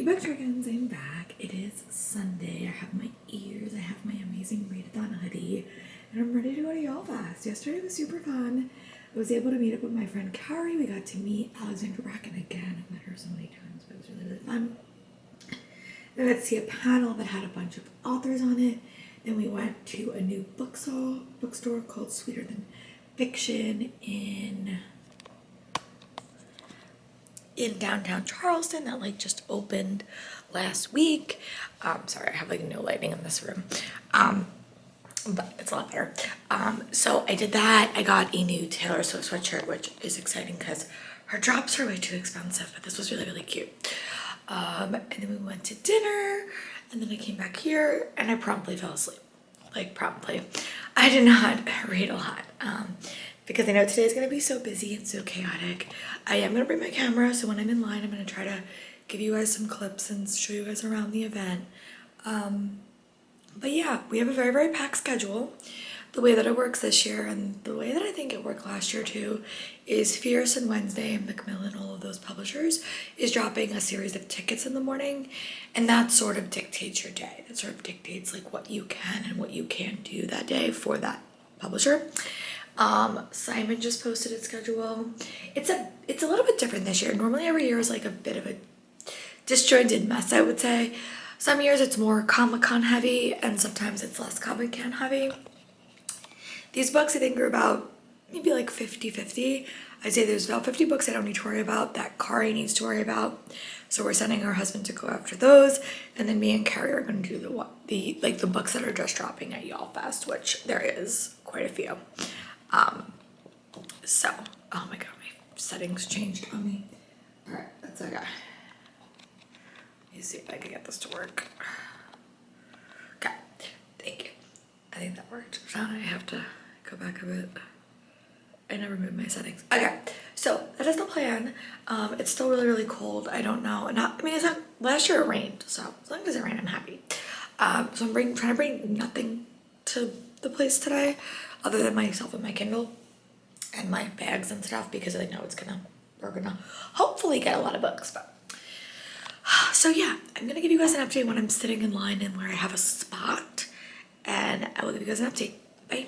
Bookdragons, I'm back. It is Sunday. I have my ears, I have my amazing readathon hoodie, and I'm ready to go to Yalfest. Yesterday was super fun. I was able to meet up with my friend Carrie. We got to meet Alexandra Bracken again. I've met her so many times, but it was really, really fun. Then I got to see a panel that had a bunch of authors on it. Then we went to a new bookstore called Sweeter Than Fiction in downtown Charleston that like just opened last week. Sorry, I have like no lighting in this room, but it's a lot better. So I did that. I got a new Taylor Swift sweatshirt, which is exciting because her drops are way too expensive, but this was really, really cute. And then we went to dinner, and then I came back here and I promptly fell asleep. Like promptly. I did not read a lot because I know today is going to be so busy and so chaotic. I am going to bring my camera, so when I'm in line, I'm going to try to give you guys some clips and show you guys around the event. But yeah, we have a very, very packed schedule. The way that it works this year, and the way that I think it worked last year too, is Fierce and Wednesday and Macmillan, all of those publishers, is dropping a series of tickets in the morning, and that sort of dictates your day. That sort of dictates like what you can and what you can't do that day for that publisher. Simon just posted its schedule. It's a little bit different this year. Normally every year is like a bit of a disjointed mess, I would say. Some years it's more Comic-Con heavy, and sometimes it's less Comic-Con heavy. These books I think are about maybe like 50-50. I'd say there's about 50 books I don't need to worry about that Kari needs to worry about. So we're sending her husband to go after those, and then me and Carrie are going to do the books that are just dropping at Yalfest, which there is quite a few. So oh my god, my settings changed on me. All right, that's okay. Let me see if I can get this to work. Okay, thank you. I think that worked. Now I have to go back a bit. I never moved my settings. Okay, so that is the plan. It's still really, really cold. I don't know. It's not, last year it rained, so as long as it rained, I'm happy. So I'm trying to bring nothing to the place today other than myself and my Kindle and my bags and stuff, because I know we're gonna hopefully get a lot of books. But so yeah, I'm gonna give you guys an update when I'm sitting in line and where I have a spot, and I will give you guys an update. Bye.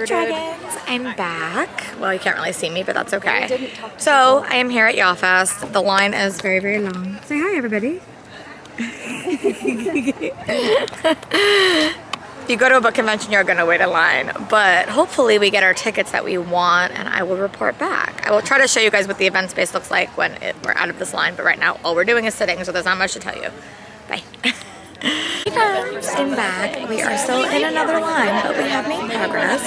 Dragons, I'm back. Well, you can't really see me, but that's okay. So I am here at Yalfest. The line is very, very long. Say hi, everybody. If you go to a book convention, you're gonna wait in line, but hopefully we get our tickets that we want, and I will report back. I will try to show you guys what the event space looks like when we're out of this line, but right now all we're doing is sitting, so there's not much to tell you. Bye. Hey friends, I'm back. We are still in another line, but we have made progress.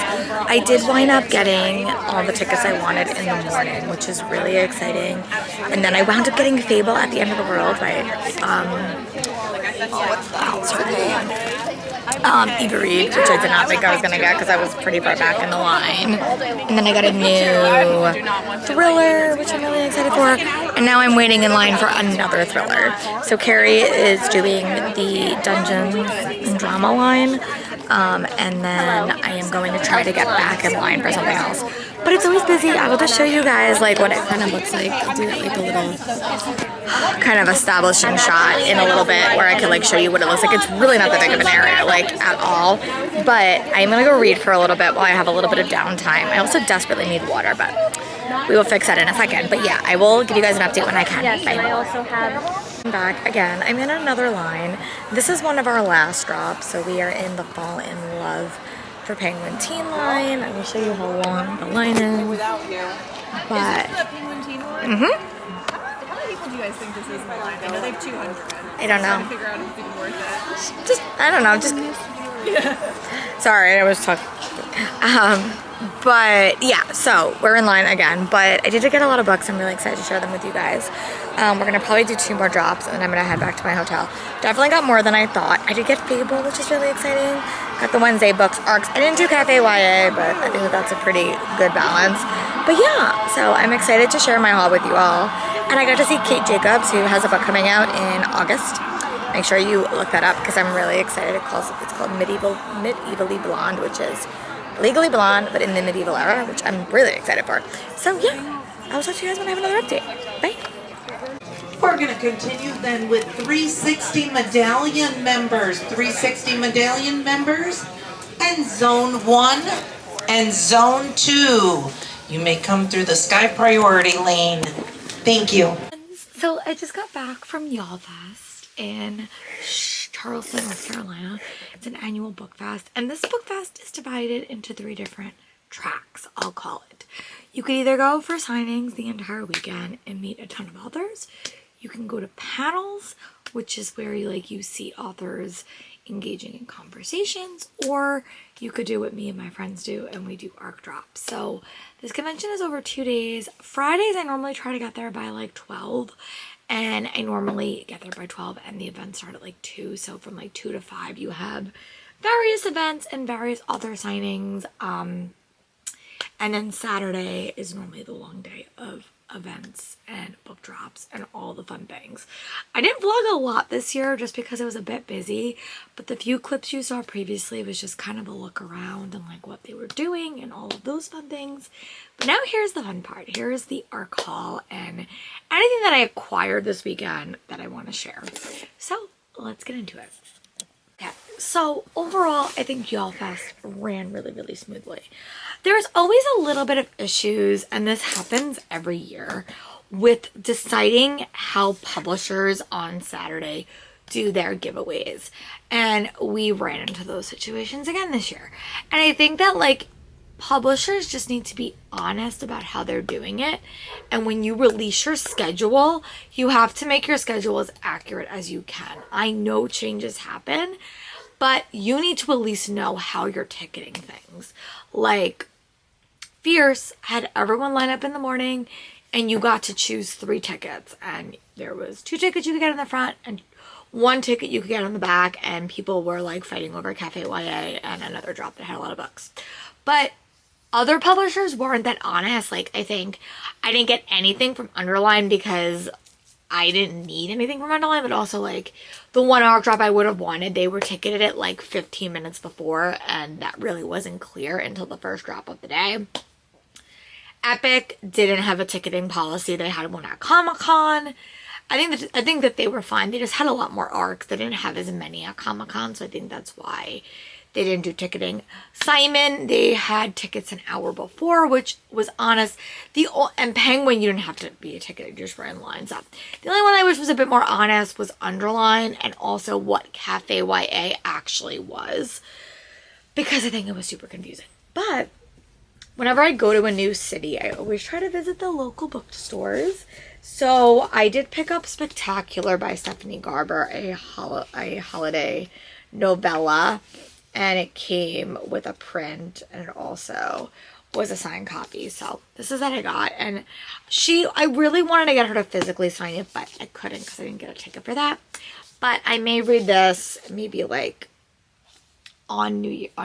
I did wind up getting all the tickets I wanted in the morning, which is really exciting. And then I wound up getting Fable at the End of the World by Eva Reed, which I did not think I was going to get because I was pretty far back in the line. And then I got a new thriller, which I'm really excited for. And now I'm waiting in line for another thriller. So Carrie is doing the Dungeons and Drama line. And then I am going to try to get back in line for something else. But it's always busy. I will just show you guys like what it kind of looks like. I'll do like a little kind of establishing shot in a little bit where I can like show you what it looks like. It's really not that big of an area like at all. But I'm gonna go read for a little bit while I have a little bit of downtime. I also desperately need water, but we will fix that in a second. But yeah, I will give you guys an update when I can. Yes, Bye. and I also have... I'm back again. I'm in another line. This is one of our last drops, so we are in the Fall in Love for Penguin Teen line. I will show you how long the line is. But Penguin Teen line? How many people do you guys think this is in the line? I know they have 200. I don't know. I'm trying to figure out if it's even worth it. Just I don't know. Just sorry, I was talking. But yeah, so we're in line again, but I did get a lot of books. I'm really excited to share them with you guys. We're gonna probably do 2 more drops, and then I'm gonna head back to my hotel. Definitely got more than I thought. I did get Fable, which is really exciting. Got the Wednesday books arcs. I didn't do Cafe YA, but I think that's a pretty good balance. But yeah, so I'm excited to share my haul with you all. And I got to see Kate Jacobs, who has a book coming out in August. Make sure you look that up because I'm really excited. It's called Medievally Blonde, which is legally blonde, but in the medieval era, which I'm really excited for. So yeah, I'll talk to you guys when I have another update. Bye. are going to continue then with 360 medallion members. 360 medallion members and Zone 1 and Zone 2. You may come through the Sky Priority lane. Thank you. So I just got back from Yalfest in Charleston, North Carolina. It's an annual book fest, and this book fest is divided into 3 different tracks, I'll call it. You could either go for signings the entire weekend and meet a ton of authors. You can go to panels, which is where you see authors engaging in conversations, or you could do what me and my friends do, and we do ARC drops. So this convention is over 2 days. Fridays I normally try to get there by like 12, and I normally get there by 12, and the events start at like 2. So from like 2 to 5 you have various events and various author signings. And then Saturday is normally the long day of events and book drops and all the fun things. I didn't vlog a lot this year just because it was a bit busy, but the few clips you saw previously was just kind of a look around and like what they were doing and all of those fun things. But now here's the fun part. Here's the ARC haul and anything that I acquired this weekend that I want to share. So let's get into it. Okay, so overall, I think Yalfest ran really smoothly. There's always a little bit of issues, and this happens every year, with deciding how publishers on Saturday do their giveaways. And we ran into those situations again this year. And I think that like publishers just need to be honest about how they're doing it. And when you release your schedule, you have to make your schedule as accurate as you can. I know changes happen, but you need to at least know how you're ticketing things. Like Fierce had everyone line up in the morning and you got to choose 3 tickets, and there was 2 tickets you could get in the front and 1 ticket you could get on the back, and people were like fighting over Cafe YA and another drop that had a lot of books. But other publishers weren't that honest. Like I think I didn't get anything from Underline because I didn't need anything from Underline, but also like the 1 ARC drop I would have wanted, they were ticketed at like 15 minutes before, and that really wasn't clear until the first drop of the day. Epic didn't have a ticketing policy. They had one at Comic-Con. I think that they were fine. They just had a lot more ARCs. They didn't have as many at Comic-Con, so I think that's why they didn't do ticketing. Simon, they had tickets an hour before, which was honest. And Penguin, you didn't have to be a ticket. You just ran lines up. The only one I wish was a bit more honest was Underline, and also what Cafe YA actually was, because I think it was super confusing. But whenever I go to a new city, I always try to visit the local bookstores. So I did pick up Spectacular by Stephanie Garber, a holiday novella, and it came with a print, and it also was a signed copy. So this is what I got, and I really wanted to get her to physically sign it, but I couldn't because I didn't get a ticket for that. But I may read this maybe like on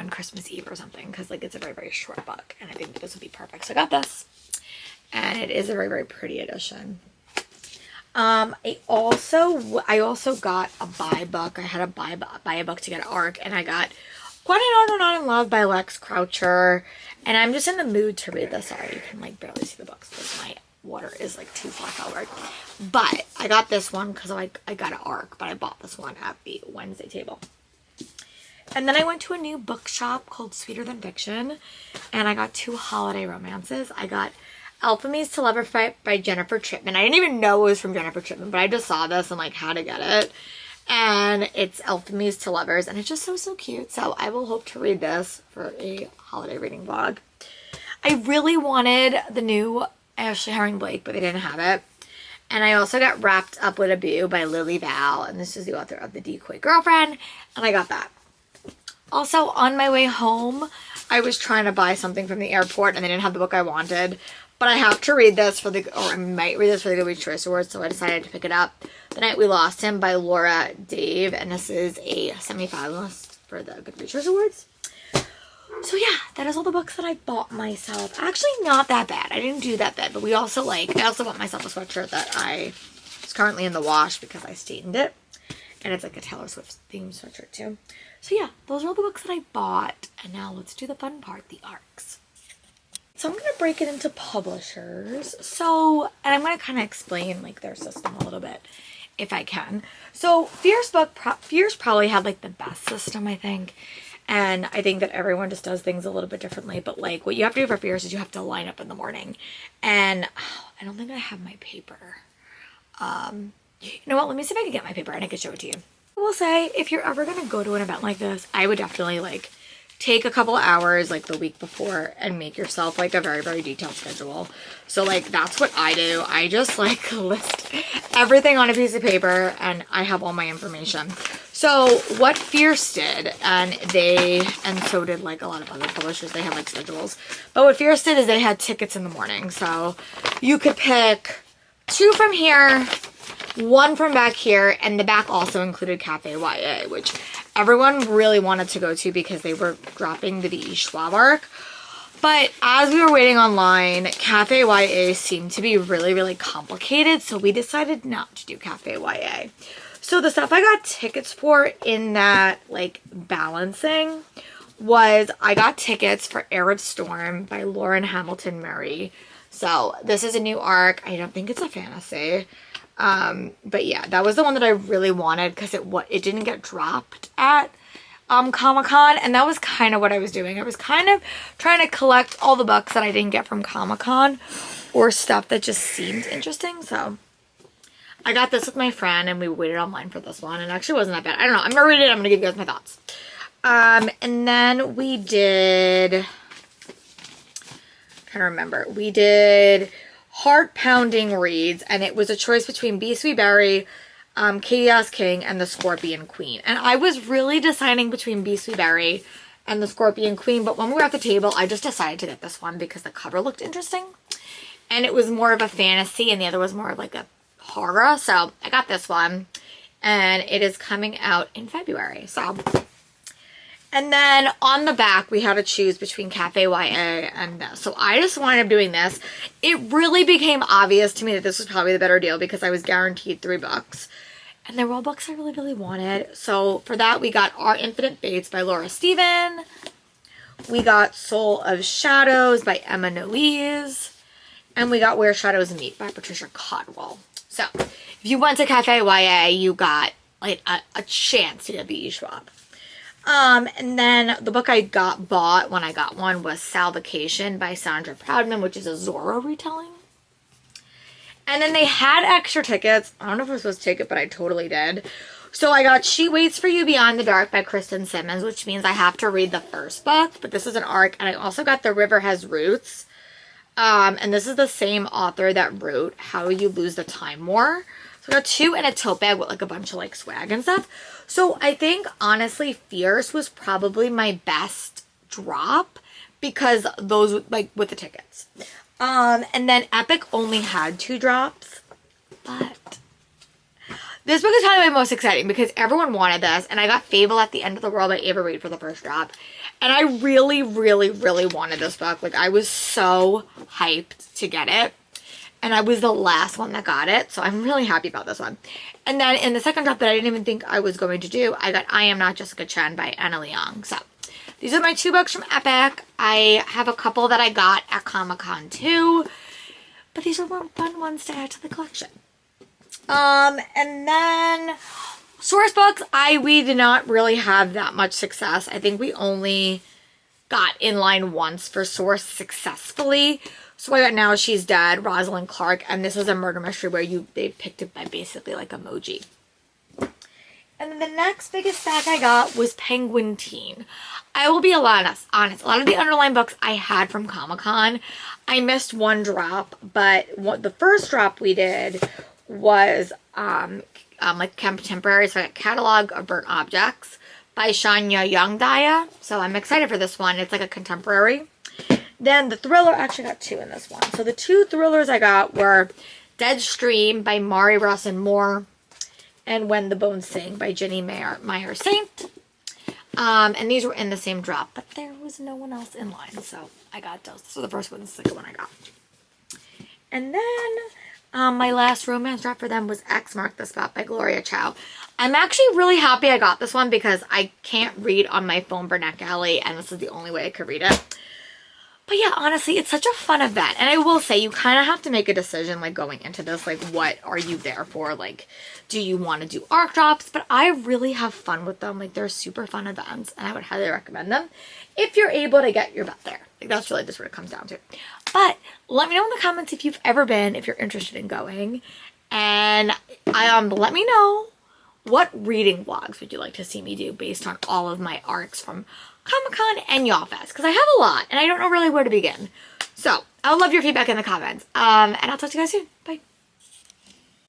Christmas Eve or something, because like it's a very short book, and I think this would be perfect. So I got this, and it is a very pretty edition. I also got a buy book. I had a buy a book to get an ARC, and I got Quite an Honor Not in Love by Lex Croucher, and I'm just in the mood to read this. Sorry, you can like barely see the books because my water is like too far forward. But I got this one because I got an ARC, but I bought this one at the Wednesday table. And then I went to a new bookshop called Sweeter Than Fiction, and I got 2 holiday romances. I got Alchemies to Lover Fight by Jennifer Chipman. I didn't even know it was from Jennifer Chipman, but I just saw this and like had to get it. And it's Alchemies to Lovers, and it's just so cute. So I will hope to read this for a holiday reading vlog. I really wanted the new Ashley Herring Blake, but they didn't have it. And I also got Wrapped Up with a Boo by Lily Val, and this is the author of The Decoy Girlfriend, and I got that. Also, on my way home, I was trying to buy something from the airport, and they didn't have the book I wanted. But I have to read this or I might read this for the Goodreads Choice Awards, so I decided to pick it up. The Night We Lost Him by Laura Dave, and this is a semi-finalist for the Goodreads Choice Awards. So yeah, that is all the books that I bought myself. Actually, not that bad. I didn't do that bad, but I also bought myself a sweatshirt that is currently in the wash because I stained it. And it's like a Taylor Swift themed sweatshirt too. So yeah, those are all the books that I bought. And now let's do the fun part, the ARCs. So I'm going to break it into publishers. So, and I'm going to kind of explain like their system a little bit if I can. So Fierce probably had like the best system, I think. And I think that everyone just does things a little bit differently. But like what you have to do for Fierce is you have to line up in the morning. And I don't think I have my paper. You know what? Let me see if I can get my paper and I can show it to you. I will say, if you're ever going to go to an event like this, I would definitely like take a couple hours like the week before and make yourself like a very, very detailed schedule. So like that's what I do. I just like list everything on a piece of paper and I have all my information. So what Fierce did, and so did like a lot of other publishers, they have like schedules. But what Fierce did is they had tickets in the morning. So you could pick 2 from here, 1 from back here, and the back also included Cafe YA, which everyone really wanted to go to because they were dropping the V.E. Schwab arc. But as we were waiting online, Cafe YA seemed to be really, really complicated, so we decided not to do Cafe YA. So the stuff I got tickets for in that, like, balancing was I got tickets for Air of Storm by Lauren Hamilton Murray. So this is a new arc. I don't think it's a fantasy. But yeah, that was the one that I really wanted because it didn't get dropped at Comic-Con, and that was kind of what I was doing. I was kind of trying to collect all the books that I didn't get from Comic-Con or stuff that just seemed interesting. So I got this with my friend and we waited online for this one, and it actually wasn't that bad. I don't know. I'm gonna read it. I'm gonna give you guys my thoughts. And then we did, we did Heart Pounding Reads, and it was a choice between Be Sweet Berry, Chaos King, and the Scorpion Queen. And I was really deciding between Be Sweet Berry and the Scorpion Queen, but when we were at the table, I just decided to get this one because the cover looked interesting. And it was more of a fantasy, and the other was more of like a horror. So I got this one, and it is coming out in February. So, and then on the back, we had to choose between Cafe YA and this. So I just wound up doing this. It really became obvious to me that this was probably the better deal because I was guaranteed 3 books. And they were all books I really, really wanted. So for that, we got Our Infinite Fates by Laura Steven. We got Soul of Shadows by Emma Noese. And we got Where Shadows Meet by Patricia Codwell. So if you went to Cafe YA, you got like a chance to get V.E. Schwab. And then the book I bought when I got one was Salvacation by Sandra Proudman, which is a Zorro retelling. And then they had extra tickets. I don't know if I was supposed to take it, but I totally did. So I got She Waits for You Beyond the Dark by Kristen Simmons, which means I have to read the first book, but this is an arc. And I also got The River Has Roots. And this is the same author that wrote How You Lose the Time War. So I got 2 in a tote bag with like a bunch of like swag and stuff. So I think honestly Fierce was probably my best drop because those like with the tickets. And then Epic only had 2 drops, but this book is probably my most exciting because everyone wanted this, and I got Fable at the End of the World by Ava Reid for the first drop. And I really, really, really wanted this book. Like, I was so hyped to get it. And I was the last one that got it. So I'm really happy about this one. And then in the second drop that I didn't even think I was going to do, I got I Am Not Jessica Chen by Anna Leong. So these are my 2 books from Epic. I have a couple that I got at Comic-Con too. But these are more fun ones to add to the collection. And then source books, we did not really have that much success. I think we only got in line once for source successfully. So I got Now She's Dead, Rosalind Clark, and this is a murder mystery where they picked it by basically like emoji. And then the next biggest stack I got was Penguin Teen. I will be honest, a lot of the underlying books I had from Comic-Con, I missed 1 drop, but the first drop we did was like contemporary, so I got Catalog of Burnt Objects by Shanya Youngdaya. So I'm excited for this one. It's like a contemporary. Then the thriller, I actually got 2 in this one. So the 2 thrillers I got were Dead Stream by Mari Rawson Moore and When the Bones Sing by Jenny Meyer Saint. And these were in the same drop, but there was no one else in line, so I got those. This was the first one, the second one I got. And then my last romance drop for them was X Marked the Spot by Gloria Chow. I'm actually really happy I got this one because I can't read on my phone for NetGalley, and this is the only way I could read it. But But yeah, honestly, it's such a fun event. And I will say, you kind of have to make a decision, like, going into this, like, what are you there for? Like, do you want to do arc drops? But I really have fun with them. Like, they're super fun events, and I would highly recommend them if you're able to get your butt there. Like, that's really just what it comes down to. But let me know in the comments if you've ever been, if you're interested in going. And let me know, what reading vlogs would you like to see me do based on all of my arcs from Comic-Con and Yalfest, because I have a lot and I don't know really where to begin. So I would love your feedback in the comments. And I'll talk to you guys soon. Bye.